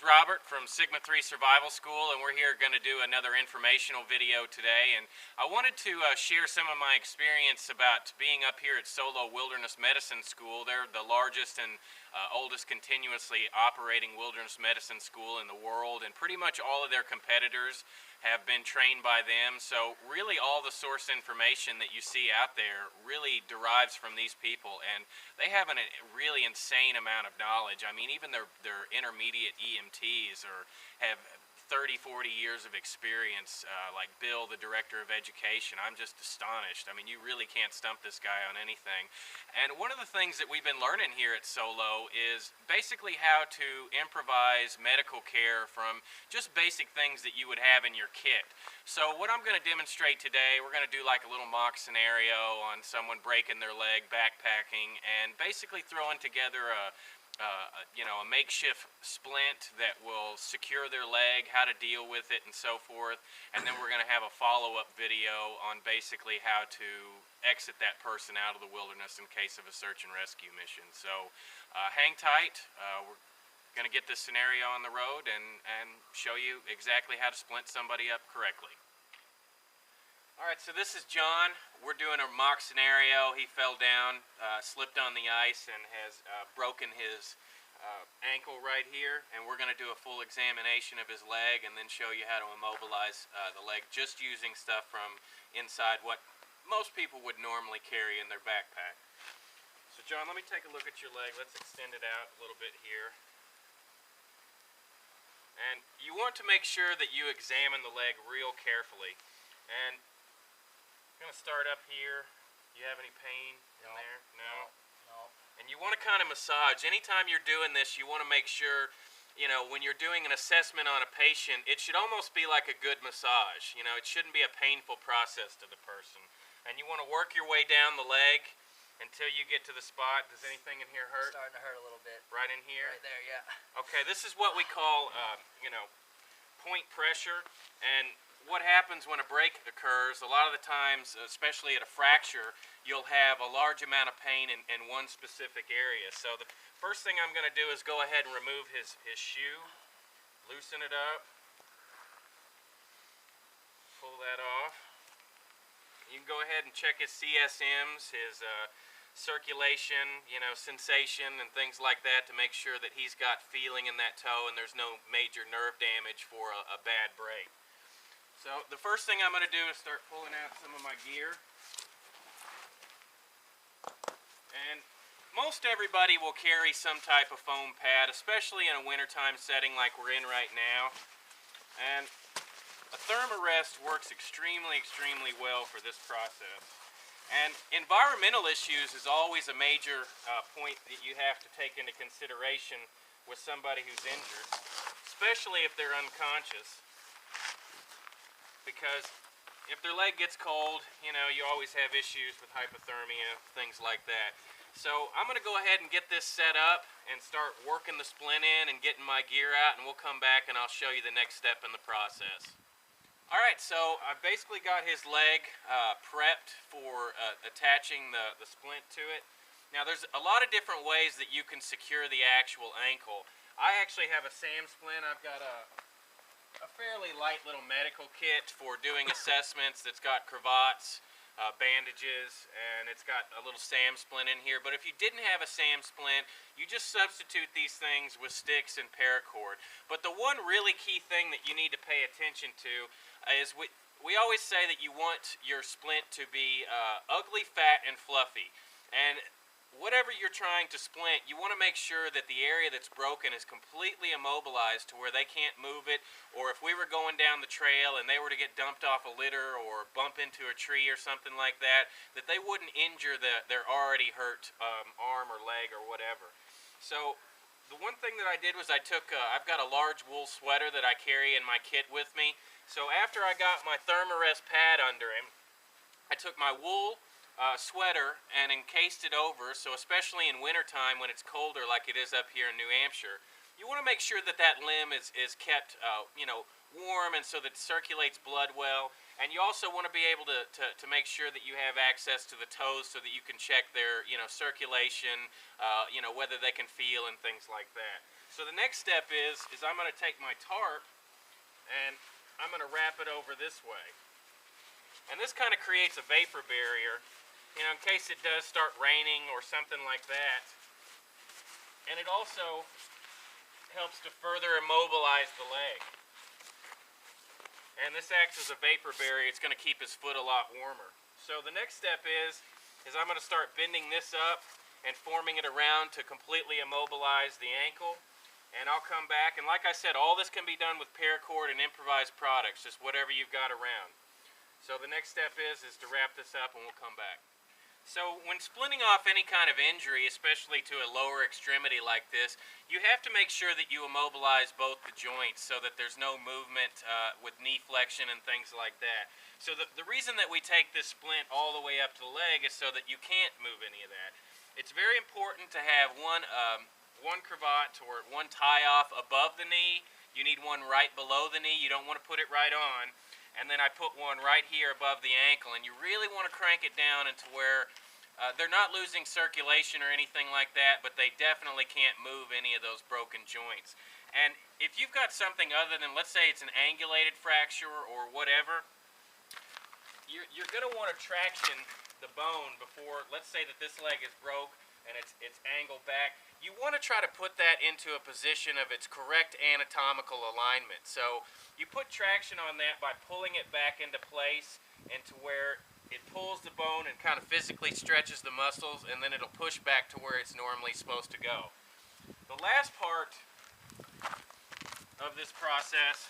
Robert from Sigma 3 Survival School, and we're here going to do another informational video today. And I wanted to share some of my experience about being up here at Solo Wilderness Medicine School. They're the largest and oldest continuously operating wilderness medicine school in the world, and pretty much all of their competitors have been trained by them. So really all the source information that you see out there really derives from these people, and they have a really insane amount of knowledge. I mean, even their intermediate EMTs have 30-40 years of experience, like Bill, the director of education. I'm just astonished. I mean, you really can't stump this guy on anything. And one of the things that we've been learning here at Solo is basically how to improvise medical care from just basic things that you would have in your kit. So what I'm going to demonstrate today, we're going to do like a little mock scenario on someone breaking their leg backpacking, and basically throwing together a makeshift splint that will secure their leg, how to deal with it, and so forth. And then we're going to have a follow-up video on basically how to exit that person out of the wilderness in case of a search and rescue mission. So hang tight. We're going to get this scenario on the road and show you exactly how to splint somebody up correctly. Alright, so this is John. We're doing a mock scenario. He fell down, slipped on the ice, and has broken his ankle right here. And we're going to do a full examination of his leg and then show you how to immobilize the leg just using stuff from inside what most people would normally carry in their backpack. So John, let me take a look at your leg. Let's extend it out a little bit here. And you want to make sure that you examine the leg real carefully. And I'm going to start up here. Do you have any pain in there? No? No. And you want to kind of massage. Anytime you're doing this, you want to make sure, when you're doing an assessment on a patient, it should almost be like a good massage. It shouldn't be a painful process to the person. And you want to work your way down the leg until you get to the spot. Does anything in here hurt? It's starting to hurt a little bit. Right in here? Right there, yeah. Okay, this is what we call, point pressure. And what happens when a break occurs, a lot of the times, especially at a fracture, you'll have a large amount of pain in one specific area. So the first thing I'm going to do is go ahead and remove his shoe, loosen it up, pull that off. You can go ahead and check his CSMs, his circulation, sensation and things like that, to make sure that he's got feeling in that toe and there's no major nerve damage for a bad break. So the first thing I'm going to do is start pulling out some of my gear. And most everybody will carry some type of foam pad, especially in a wintertime setting like we're in right now. And a thermarest works extremely well for this process. And environmental issues is always a major point that you have to take into consideration with somebody who's injured, especially if they're unconscious. Because if their leg gets cold, you always have issues with hypothermia, things like that. So I'm going to go ahead and get this set up and start working the splint in and getting my gear out, and we'll come back and I'll show you the next step in the process. Alright, so I've basically got his leg prepped for attaching the splint to it. Now there's a lot of different ways that you can secure the actual ankle. I actually have a SAM splint. I've got a fairly light little medical kit for doing assessments that's got cravats, bandages, and it's got a little SAM splint in here. But if you didn't have a SAM splint, you just substitute these things with sticks and paracord. But the one really key thing that you need to pay attention to is we always say that you want your splint to be ugly, fat, and fluffy. And whatever you're trying to splint, you want to make sure that the area that's broken is completely immobilized to where they can't move it, or if we were going down the trail and they were to get dumped off a litter or bump into a tree or something like that, that they wouldn't injure their already hurt arm or leg or whatever. So the one thing that I did was I took, I've got a large wool sweater that I carry in my kit with me. So after I got my thermarest pad under him, I took my wool sweater and encased it over. So especially in wintertime when it's colder like it is up here in New Hampshire, you want to make sure that that limb is kept warm and so that it circulates blood well. And you also want to be able to make sure that you have access to the toes so that you can check their circulation, whether they can feel and things like that. So the next step is I'm going to take my tarp and I'm going to wrap it over this way. And this kind of creates a vapor barrier, you know, in case it does start raining or something like that. And it also helps to further immobilize the leg. And this acts as a vapor barrier. It's going to keep his foot a lot warmer. So the next step is I'm going to start bending this up and forming it around to completely immobilize the ankle. And I'll come back, and like I said, all this can be done with paracord and improvised products, just whatever you've got around. So the next step is to wrap this up and we'll come back. So when splinting off any kind of injury, especially to a lower extremity like this, you have to make sure that you immobilize both the joints so that there's no movement with knee flexion and things like that. So the reason that we take this splint all the way up to the leg is so that you can't move any of that. It's very important to have one cravat or one tie off above the knee. You need one right below the knee. You don't want to put it right on. And then I put one right here above the ankle, and you really want to crank it down into where they're not losing circulation or anything like that, but they definitely can't move any of those broken joints. And if you've got something other than, let's say it's an angulated fracture or whatever, you're going to want to traction the bone before, let's say that this leg is broke and it's angled back. You want to try to put that into a position of its correct anatomical alignment. So you put traction on that by pulling it back into place and to where it pulls the bone and kind of physically stretches the muscles, and then it'll push back to where it's normally supposed to go. The last part of this process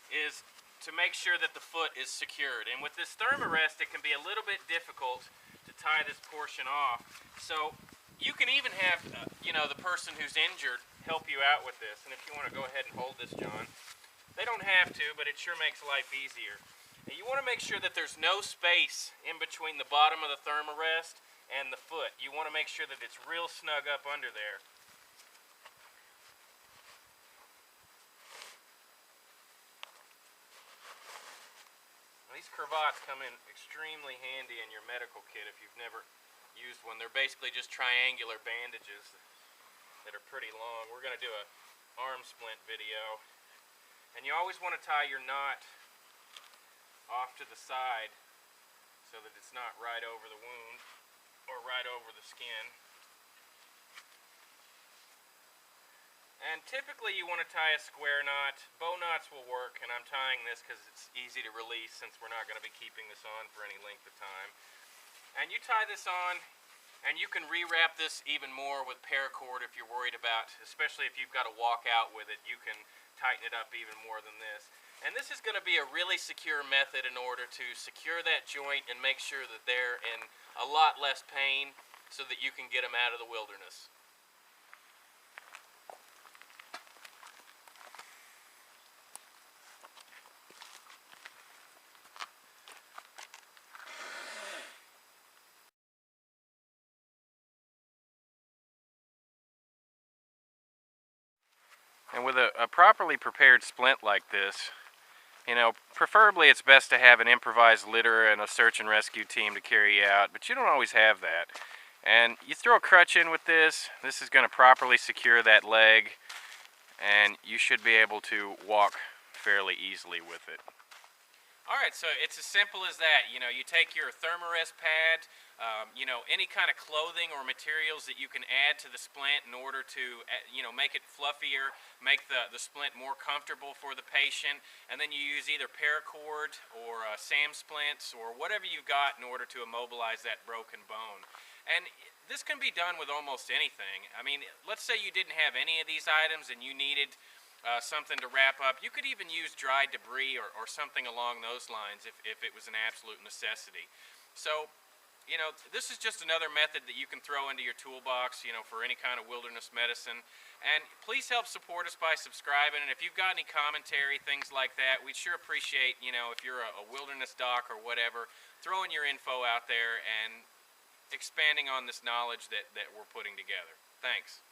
is to make sure that the foot is secured. And with this thermarest, it can be a little bit difficult to tie this portion off. So you can even have, the person who's injured help you out with this. And if you want to go ahead and hold this, John. They don't have to, but it sure makes life easier. Now you want to make sure that there's no space in between the bottom of the thermarest and the foot. You want to make sure that it's real snug up under there. These cravats come in extremely handy in your medical kit if you've never used one. They're basically just triangular bandages that are pretty long. We're going to do a arm splint video. And you always want to tie your knot off to the side so that it's not right over the wound or right over the skin. And typically you want to tie a square knot. Bow knots will work, and I'm tying this because it's easy to release since we're not going to be keeping this on for any length of time. And you tie this on, and you can rewrap this even more with paracord if you're worried about, especially if you've got to walk out with it, you can tighten it up even more than this. And this is going to be a really secure method in order to secure that joint and make sure that they're in a lot less pain so that you can get them out of the wilderness. And with a properly prepared splint like this, preferably it's best to have an improvised litter and a search and rescue team to carry you out, but you don't always have that. And you throw a crutch in with this is going to properly secure that leg, and you should be able to walk fairly easily with it. Alright, so it's as simple as that. You take your thermarest pad, any kind of clothing or materials that you can add to the splint in order to, make it fluffier, make the splint more comfortable for the patient, and then you use either paracord or SAM splints or whatever you've got in order to immobilize that broken bone. And this can be done with almost anything. I mean, let's say you didn't have any of these items and you needed something to wrap up. You could even use dried debris or something along those lines if it was an absolute necessity. So, this is just another method that you can throw into your toolbox, for any kind of wilderness medicine. And please help support us by subscribing. And if you've got any commentary, things like that, we'd sure appreciate, if you're a wilderness doc or whatever, throwing your info out there and expanding on this knowledge that we're putting together. Thanks.